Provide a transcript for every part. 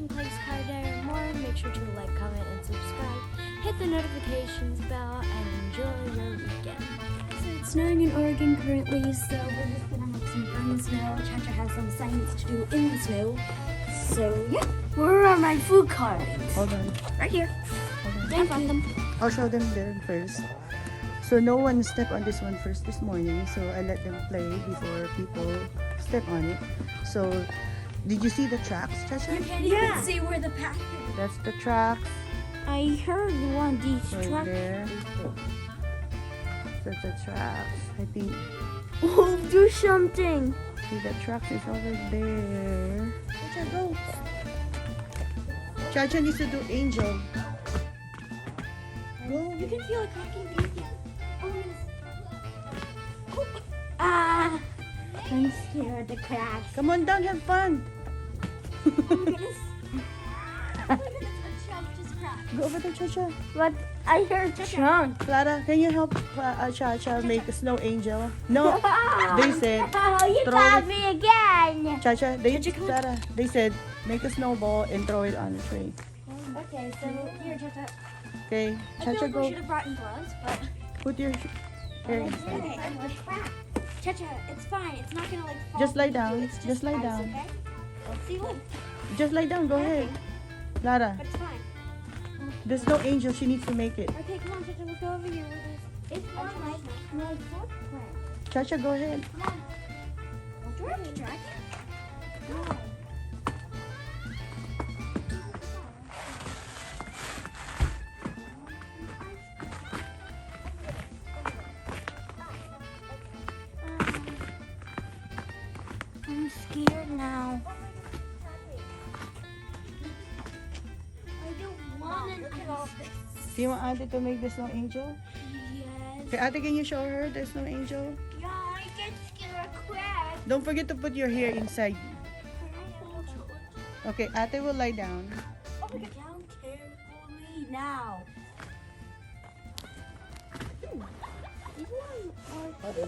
watching Carinderia more. Make sure to like, comment, and subscribe. Hit the notifications bell and enjoy your weekend. So it's snowing in Oregon currently, so we're just gonna have some fun in the snow. ChaCha has some science to do in the snow. So yeah, where are my food cards? Hold on. Right here. Hold on. I'll show them there first. So no one stepped on this one first this morning, so I let them play before people step on it. So did you see the tracks, ChaCha? You can't even see where the path is. That's the tracks I heard one of these right trucks. there. That's the tracks. I think. Oh, do something. See, the tracks is over there. ChaCha, go. ChaCha needs to do angel. Go. You can feel it cracking behind you. Oh, yes. Oh. Ah, I'm scared of the crash. Come on down, have fun. Oh my goodness. Oh my goodness, a chunk just cracked. Go over there, ChaCha. What? I heard chunk. Clara, can you help ChaCha make a snow angel? No, they said. Oh, you throw got it- me again. ChaCha, Clara, they said make a snowball and throw it on the tree. Okay, so here, ChaCha. Okay, I feel ChaCha, like we go. should have brought in gloves, but Put your hair inside. okay. ChaCha, it's fine. It's not gonna like fall. Just lie into down. you. It's Just lie ice, down. Okay? See, look, Just lie down. Go ahead, Clara. but it's fine. The snow angel, she needs to make it. Okay, come on, ChaCha. Let's go over here. It's on my footprint. ChaCha, go ahead. Come on. Do I have to drag it? No. I'm scared now. I don't want to do this. Do you want Ate to make the snow angel? Yes. Okay, Ate, can you show her the snow angel? Yeah, I get scared of crabs. Don't forget to put your hair inside. Okay, Ate will lie down. Oh my God. Down carefully now. Oh my God.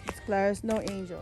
It's Clara's snow angel.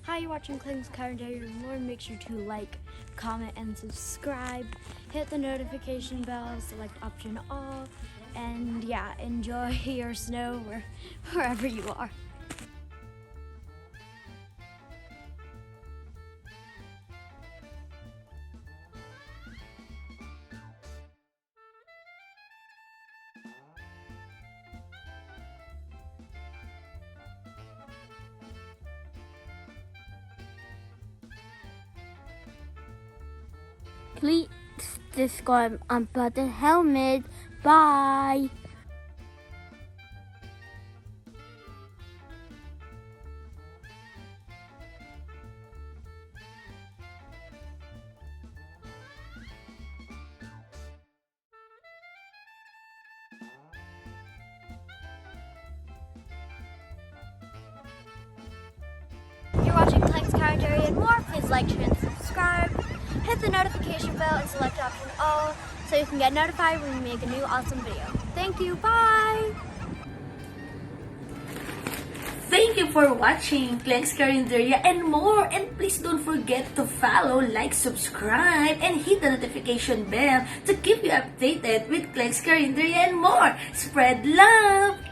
Hi, you're watching Carinderia more. Make sure to like, comment, and subscribe. Hit the notification bell, select option all, and yeah, enjoy your snow wherever you are. Please subscribe and put the helmet. Bye. If you're watching Carinderia and more, please like, share, and subscribe. Hit the notification bell and select option all so you can get notified when we make a new awesome video. Thank you, bye! Thank you for watching Carinderia and more. And please don't forget to follow, like, subscribe, and hit the notification bell to keep you updated with Carinderia and more. Spread love!